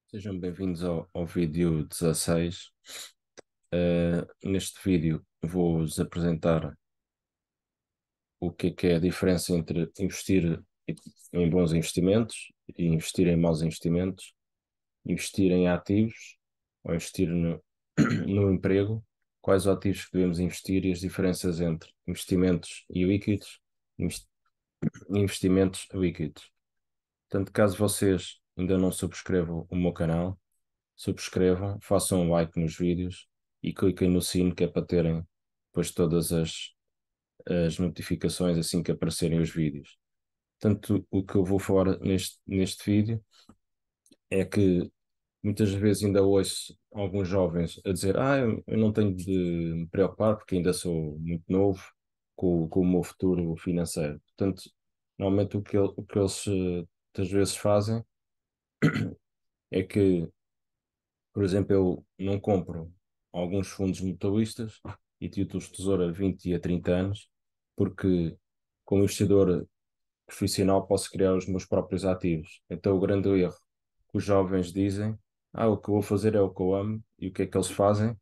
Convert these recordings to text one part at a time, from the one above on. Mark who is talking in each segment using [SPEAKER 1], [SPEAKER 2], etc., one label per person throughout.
[SPEAKER 1] Sejam bem-vindos ao vídeo 16. Neste vídeo vou-vos apresentar o que é a diferença entre investir em bons investimentos e investir em maus investimentos, investir em ativos ou investir no emprego, quais os ativos que devemos investir e as diferenças entre investimentos ilíquidos e investimentos líquidos. Portanto, caso vocês ainda não subscrevam o meu canal, subscrevam, façam um like nos vídeos e cliquem no sino que é para terem depois todas as notificações assim que aparecerem os vídeos. Portanto, o que eu vou falar neste vídeo é que muitas vezes ainda ouço alguns jovens a dizer eu não tenho de me preocupar porque ainda sou muito novo com o meu futuro financeiro. Portanto, normalmente o que eles muitas vezes fazem é que, por exemplo, eu não compro alguns fundos mutualistas e títulos de tesouro a 20 e a 30 anos, porque como investidor profissional posso criar os meus próprios ativos. Então o grande erro que os jovens dizem, o que eu vou fazer é o que eu amo, e o que é que eles fazem?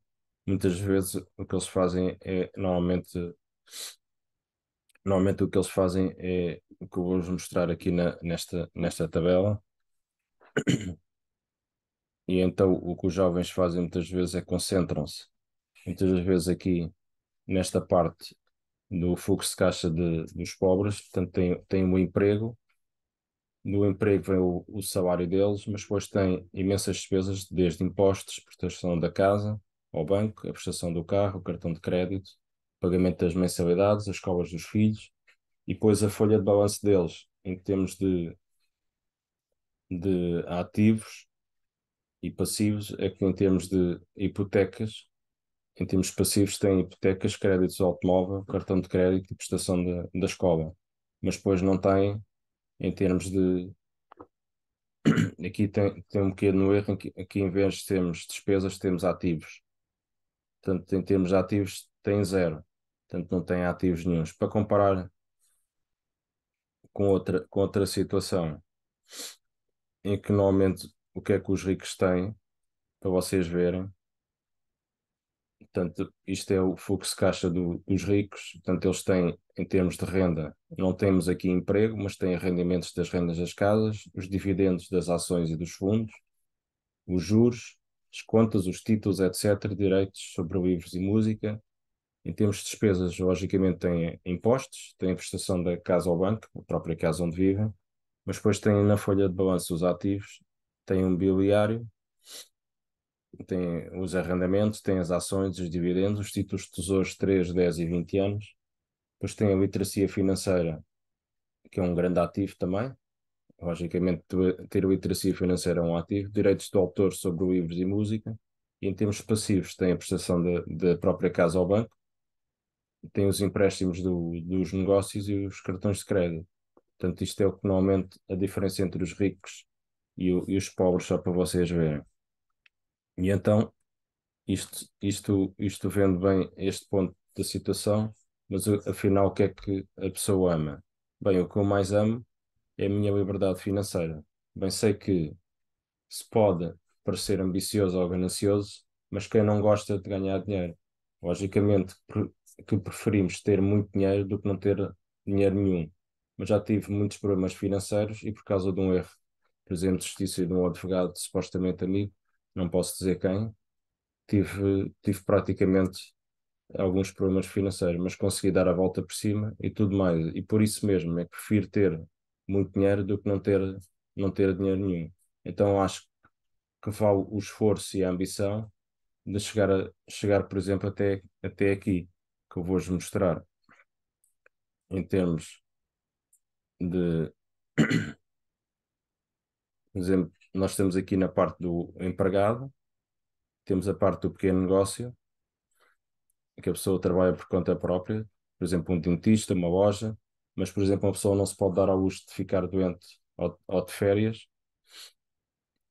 [SPEAKER 1] Muitas vezes o que eles fazem é, normalmente o que eles fazem é o que eu vou-vos mostrar aqui nesta tabela, e então o que os jovens fazem muitas vezes é concentram-se, muitas das vezes aqui nesta parte do fluxo de caixa dos pobres. Portanto, tem um emprego, do emprego vem o salário deles, mas depois tem imensas despesas, desde impostos, prestação da casa ao banco, a prestação do carro, o cartão de crédito, pagamento das mensalidades, as escolas dos filhos, e depois a folha de balanço deles, em termos de ativos e passivos, é que em termos de hipotecas, em termos passivos, tem hipotecas, créditos de automóvel, cartão de crédito e prestação da escola. Mas depois não tem, em termos de. Aqui tem um pequeno erro, em que aqui em vez de termos despesas, temos ativos. Portanto, em termos de ativos, tem zero. Portanto, não tem ativos nenhuns. Para comparar com outra situação, em que normalmente o que é que os ricos têm, para vocês verem. Portanto, isto é o fluxo de caixa dos ricos. Portanto, eles têm, em termos de renda, não temos aqui emprego, mas têm rendimentos das rendas das casas, os dividendos das ações e dos fundos, os juros, as contas, os títulos, etc., direitos sobre livros e música. Em termos de despesas, logicamente, têm impostos, têm a prestação da casa ao banco, a própria casa onde vivem, mas depois têm na folha de balanço os ativos, têm um mobiliário, tem os arrendamentos, tem as ações, os dividendos, os títulos de tesouros 3, 10 e 20 anos. Depois tem a literacia financeira, que é um grande ativo também. Logicamente, ter literacia financeira é um ativo. Direitos do autor sobre livros e música. E em termos passivos, tem a prestação da própria casa ao banco, tem os empréstimos dos negócios e os cartões de crédito. Portanto, isto é o que normalmente a diferença entre os ricos e os pobres, só para vocês verem. E então, isto vendo bem este ponto da situação, mas afinal o que é que a pessoa ama? Bem, o que eu mais amo é a minha liberdade financeira. Bem, sei que se pode parecer ambicioso ou ganancioso, mas quem não gosta de ganhar dinheiro? Logicamente que preferimos ter muito dinheiro do que não ter dinheiro nenhum. Mas já tive muitos problemas financeiros e por causa de um erro, por exemplo, de justiça de um advogado supostamente amigo, não posso dizer quem, tive praticamente alguns problemas financeiros, mas consegui dar a volta por cima e tudo mais. E por isso mesmo é que prefiro ter muito dinheiro do que não ter dinheiro nenhum. Então acho que vale o esforço e a ambição de chegar, por exemplo, até aqui, que eu vou-vos mostrar em termos de, por exemplo, nós temos aqui na parte do empregado, temos a parte do pequeno negócio, que a pessoa trabalha por conta própria, por exemplo, um dentista, uma loja, mas, por exemplo, uma pessoa não se pode dar ao luxo de ficar doente ou de férias,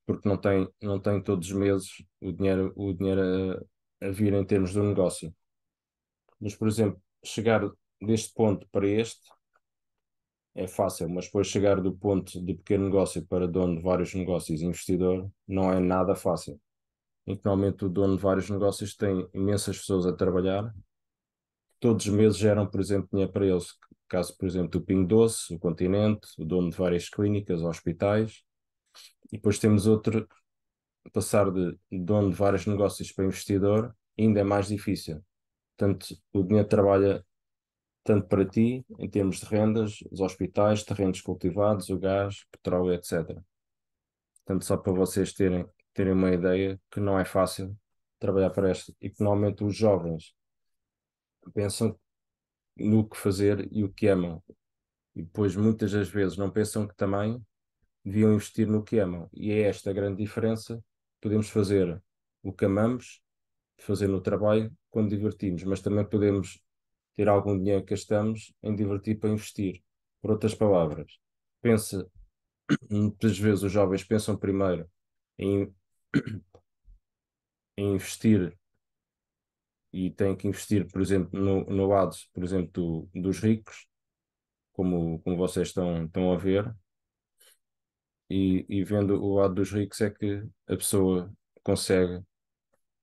[SPEAKER 1] porque não tem todos os meses o dinheiro a vir em termos do negócio. Mas, por exemplo, chegar deste ponto para este, é fácil, mas depois chegar do ponto de pequeno negócio para dono de vários negócios e investidor não é nada fácil. Em que normalmente o dono de vários negócios tem imensas pessoas a trabalhar, todos os meses geram, por exemplo, dinheiro para eles. Caso, por exemplo, do Pingo Doce, o Continente, o dono de várias clínicas, hospitais, e depois temos outro, passar de dono de vários negócios para investidor, ainda é mais difícil. Portanto, o dinheiro trabalha tanto para ti, em termos de rendas, os hospitais, terrenos cultivados, o gás, petróleo, etc. Portanto, só para vocês terem uma ideia que não é fácil trabalhar para esta. E que normalmente os jovens pensam no que fazer e o que amam. E depois, muitas das vezes, não pensam que também deviam investir no que amam. E é esta a grande diferença. Podemos fazer o que amamos, fazer no trabalho, quando divertimos, mas também podemos ter algum dinheiro que gastamos em divertir para investir. Por outras palavras, pensa, muitas vezes os jovens pensam primeiro em, em investir e têm que investir, por exemplo, no lado, por exemplo, dos ricos, como vocês estão a ver, e vendo o lado dos ricos é que a pessoa consegue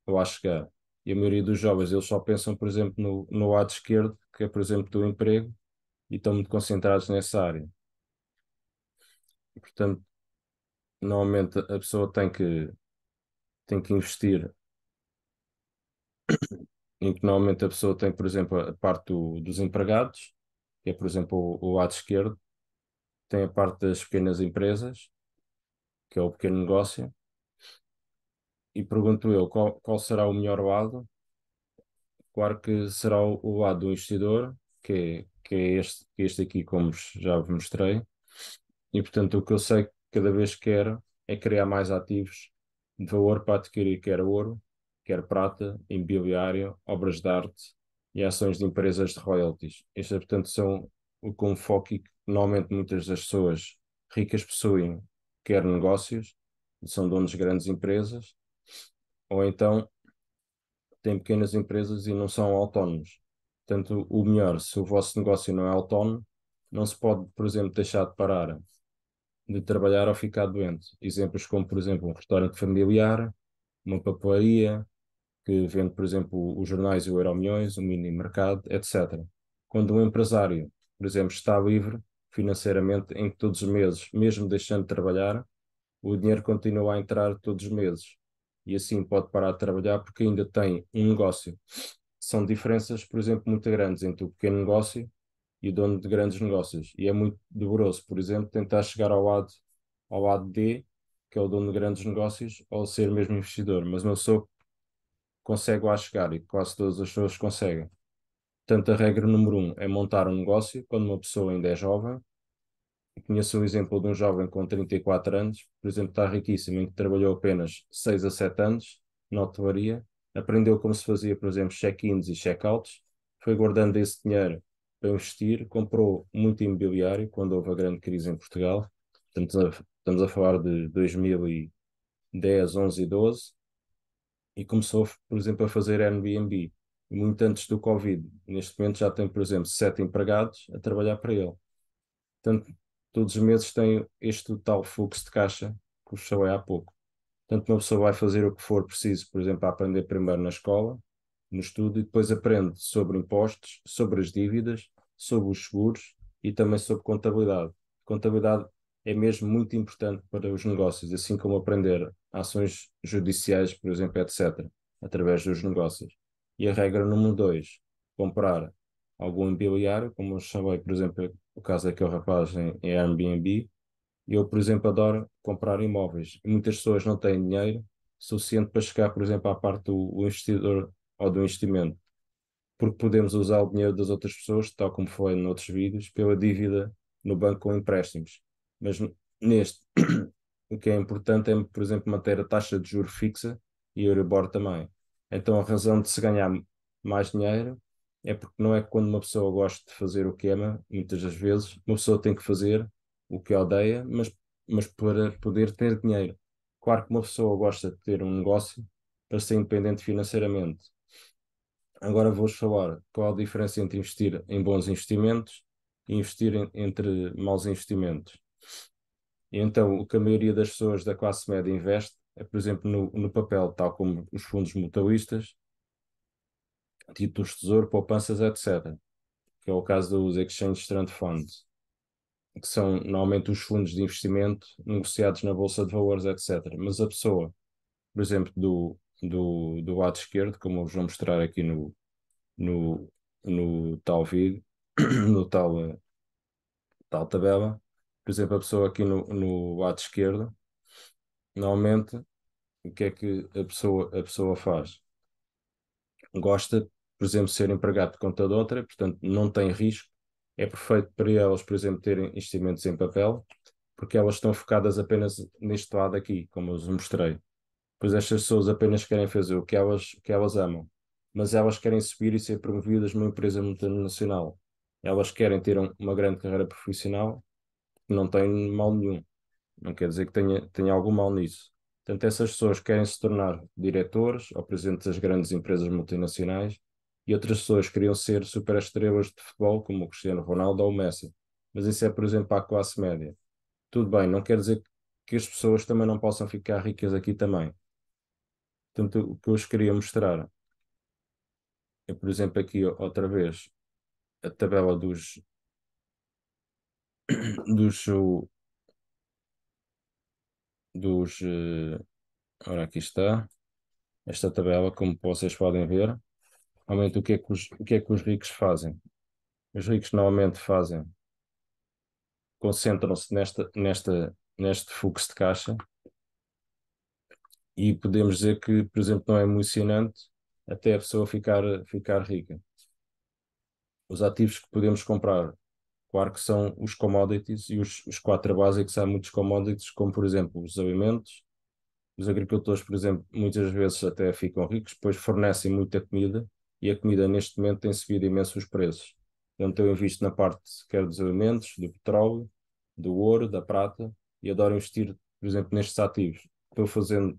[SPEAKER 1] lá chegar. E a maioria dos jovens, eles só pensam, por exemplo, no lado esquerdo, que é, por exemplo, do emprego, e estão muito concentrados nessa área. E, portanto, normalmente a pessoa tem que investir em que normalmente a pessoa tem, por exemplo, a parte dos empregados, que é, por exemplo, o lado esquerdo, tem a parte das pequenas empresas, que é o pequeno negócio, e pergunto eu, qual será o melhor lado? Claro que será o lado do investidor, que é este aqui, como já vos mostrei. E, portanto, o que eu sei que cada vez quero é criar mais ativos de valor para adquirir quer ouro, quer prata, imobiliário, obras de arte e ações de empresas de royalties. Estes, portanto, são o com foco e que normalmente muitas das pessoas ricas possuem, quer negócios, são donos de grandes empresas, ou então têm pequenas empresas e não são autónomos. Portanto, o melhor, se o vosso negócio não é autónomo, não se pode, por exemplo, deixar de parar de trabalhar ou ficar doente. Exemplos como, por exemplo, um restaurante familiar, uma papelaria, que vende, por exemplo, os jornais e o Euromilhões, o mini mercado, etc. Quando um empresário, por exemplo, está livre financeiramente, em que todos os meses, mesmo deixando de trabalhar, o dinheiro continua a entrar todos os meses. E assim pode parar de trabalhar porque ainda tem um negócio. São diferenças, por exemplo, muito grandes entre o pequeno negócio e o dono de grandes negócios. E é muito doloroso, por exemplo, tentar chegar ao lado D, que é o dono de grandes negócios, ou ser mesmo investidor. Mas uma pessoa consegue lá chegar e quase todas as pessoas conseguem. Portanto, a regra número um é montar um negócio quando uma pessoa ainda é jovem. Conheço o exemplo de um jovem com 34 anos, por exemplo, está riquíssimo, em que trabalhou apenas 6 a 7 anos na hotelaria, aprendeu como se fazia, por exemplo, check-ins e check-outs, foi guardando esse dinheiro para investir, comprou muito imobiliário quando houve a grande crise em Portugal, estamos a falar de 2010, 11 e 12, e começou, por exemplo, a fazer Airbnb, muito antes do Covid. Neste momento já tem, por exemplo, 7 empregados a trabalhar para ele. Portanto, todos os meses tem este tal fluxo de caixa que vos falei há pouco. Portanto, uma pessoa vai fazer o que for preciso, por exemplo, a aprender primeiro na escola, no estudo, e depois aprende sobre impostos, sobre as dívidas, sobre os seguros e também sobre contabilidade. Contabilidade é mesmo muito importante para os negócios, assim como aprender ações judiciais, por exemplo, etc., através dos negócios. E a regra número dois, comprar algum imobiliário, como eu chamei, por exemplo, o caso daquele rapaz em Airbnb. Eu, por exemplo, adoro comprar imóveis. E muitas pessoas não têm dinheiro suficiente para chegar, por exemplo, à parte do investidor ou do investimento, porque podemos usar o dinheiro das outras pessoas, tal como foi noutros vídeos, pela dívida no banco com empréstimos. Mas neste, o que é importante é, por exemplo, manter a taxa de juros fixa e o Euribor também. Então, a razão de se ganhar mais dinheiro é porque não é quando uma pessoa gosta de fazer o que ama, muitas das vezes, uma pessoa tem que fazer o que odeia, mas para poder ter dinheiro. Claro que uma pessoa gosta de ter um negócio para ser independente financeiramente. Agora vou-vos falar qual a diferença entre investir em bons investimentos e investir entre maus investimentos. E então, o que a maioria das pessoas da classe média investe é, por exemplo, no papel, tal como os fundos mutualistas, títulos de tesouro, poupanças, etc., que é o caso dos Exchange Traded Funds, que são normalmente os fundos de investimento negociados na Bolsa de Valores, etc. Mas a pessoa, por exemplo, do lado esquerdo, como eu vos vou mostrar aqui no, no tal vídeo, no tal tabela, por exemplo, a pessoa aqui no lado esquerdo, normalmente, o que é que a pessoa faz? Gosta, por exemplo, de ser empregado de conta de outra, portanto, não tem risco. É perfeito para elas, por exemplo, terem investimentos em papel, porque elas estão focadas apenas neste lado aqui, como eu vos mostrei. Pois estas pessoas apenas querem fazer o que elas amam, mas elas querem subir e ser promovidas numa empresa multinacional. Elas querem ter uma grande carreira profissional, que não tem mal nenhum. Não quer dizer que tenha algum mal nisso. Portanto, essas pessoas querem se tornar diretores ou presidentes das grandes empresas multinacionais e outras pessoas queriam ser superestrelas de futebol, como o Cristiano Ronaldo ou o Messi. Mas isso é, por exemplo, para a classe média. Tudo bem, não quer dizer que as pessoas também não possam ficar ricas aqui também. Portanto, o que eu vos queria mostrar é, por exemplo, aqui outra vez a tabela dos, dos ora, aqui está, esta tabela, como vocês podem ver. Normalmente, o que é que os ricos fazem? Os ricos normalmente concentram-se neste fluxo de caixa e podemos dizer que, por exemplo, não é emocionante até a pessoa ficar rica. Os ativos que podemos comprar, claro que são os commodities e os quatro básicos. Há muitos commodities, como por exemplo os alimentos. Os agricultores, por exemplo, muitas vezes até ficam ricos, pois fornecem muita comida e a comida neste momento tem subido imenso os preços. Portanto, eu invisto na parte quer dos alimentos, do petróleo, do ouro, da prata e adoro investir, por exemplo, nestes ativos. Estou fazendo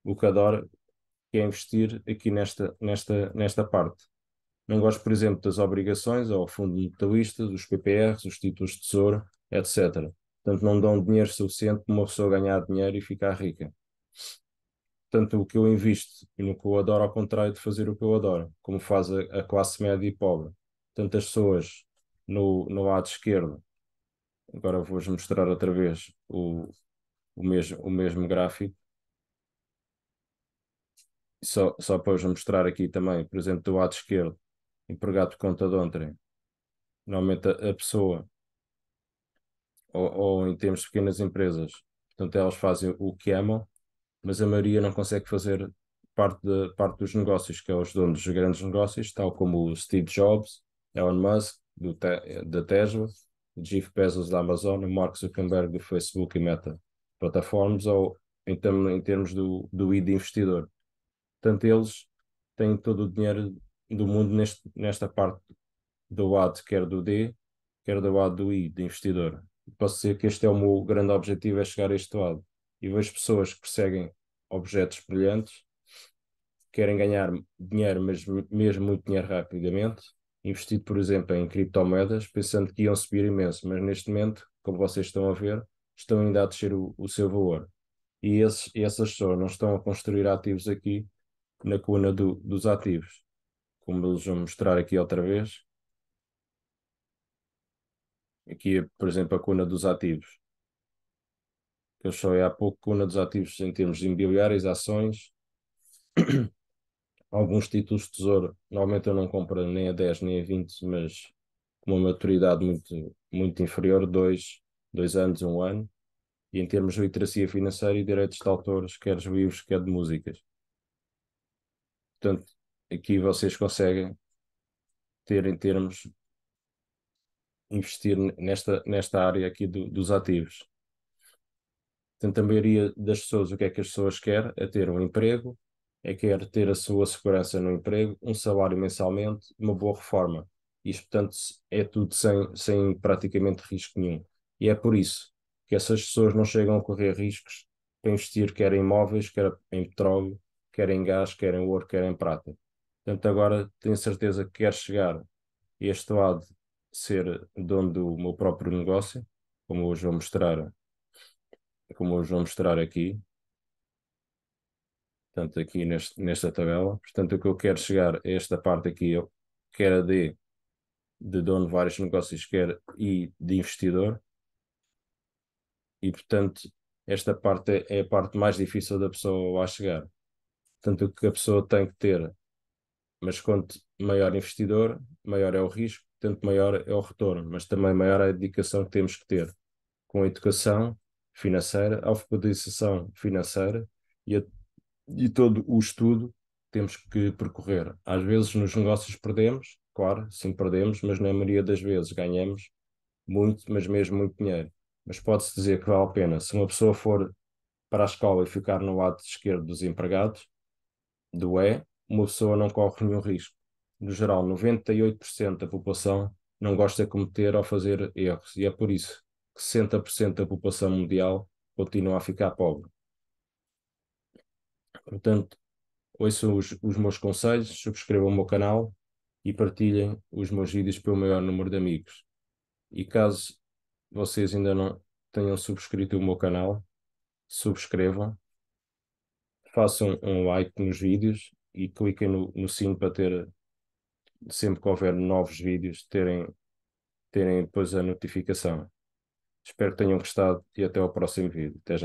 [SPEAKER 1] o que adoro, que é investir aqui nesta parte. Não gosto, por exemplo, das obrigações ou fundo mutualista, dos PPRs, os títulos de tesouro, etc. Portanto, não dão dinheiro suficiente para uma pessoa ganhar dinheiro e ficar rica. Portanto, o que eu invisto e no que eu adoro, ao contrário de fazer o que eu adoro, como faz a classe média e pobre. Portanto, as pessoas no lado esquerdo, agora vou-vos mostrar outra vez o mesmo gráfico, só para vos mostrar aqui também, por exemplo, do lado esquerdo, empregado de conta de ontem, normalmente a pessoa, ou em termos de pequenas empresas, portanto, elas fazem o que amam, mas a maioria não consegue fazer parte dos negócios, que é os donos dos grandes negócios, tal como o Steve Jobs, Elon Musk, da Tesla, o Jeff Bezos da Amazon, o Mark Zuckerberg do Facebook e Meta Plataformas, ou em termos do I de investidor. Portanto, eles têm todo o dinheiro do mundo nesta parte do lado, quer do D, quer do lado do I, de investidor. Posso dizer que este é o meu grande objetivo, é chegar a este lado. E vejo pessoas que perseguem objetos brilhantes, querem ganhar dinheiro, mas mesmo muito dinheiro rapidamente, investido, por exemplo, em criptomoedas, pensando que iam subir imenso, mas neste momento, como vocês estão a ver, estão ainda a descer o seu valor. E essas pessoas não estão a construir ativos aqui na coluna dos ativos, como eles vão mostrar aqui outra vez. Aqui, por exemplo, a coluna dos ativos, que eu falei há pouco, coluna dos ativos em termos de imobiliários, ações, alguns títulos de tesouro. Normalmente eu não compro nem a 10 nem a 20, mas com uma maturidade muito, muito inferior, dois anos, um ano. E em termos de literacia financeira e direitos de autores, quer de livros, quer de músicas. Portanto, aqui vocês conseguem ter em termos, investir nesta área aqui dos ativos. Portanto, a maioria das pessoas, o que é que as pessoas querem? É ter um emprego, é querer ter a sua segurança no emprego, um salário mensalmente, uma boa reforma. Isto, portanto, é tudo sem praticamente risco nenhum. E é por isso que essas pessoas não chegam a correr riscos para investir, quer em imóveis, quer em petróleo, quer em gás, quer em ouro, quer em prata. Portanto, agora tenho certeza que quer chegar a este lado ser dono do meu próprio negócio, como hoje vou mostrar, como hoje vou mostrar aqui, portanto, aqui nesta tabela. Portanto, o que eu quero chegar a esta parte aqui, eu quer a de dono de vários negócios, quer e de investidor, e portanto, esta parte é a parte mais difícil da pessoa lá chegar. Portanto, o que a pessoa tem que ter, mas quanto maior investidor, maior é o risco, tanto maior é o retorno, mas também maior é a dedicação que temos que ter com a educação financeira, a alfabetização financeira e, e todo o estudo que temos que percorrer. Às vezes nos negócios perdemos, claro, sim perdemos, mas na maioria das vezes ganhamos muito, mas mesmo muito dinheiro. Mas pode-se dizer que vale a pena. Se uma pessoa for para a escola e ficar no lado esquerdo dos empregados, do uma pessoa não corre nenhum risco. No geral, 98% da população não gosta de cometer ou fazer erros, e é por isso que 60% da população mundial continua a ficar pobre. Portanto, ouçam os meus conselhos, subscrevam o meu canal e partilhem os meus vídeos para o maior número de amigos. E caso vocês ainda não tenham subscrito o meu canal, subscrevam, façam um like nos vídeos e cliquem no sino para ter, sempre que houver novos vídeos, terem depois a notificação. Espero que tenham gostado e até ao próximo vídeo. Até já.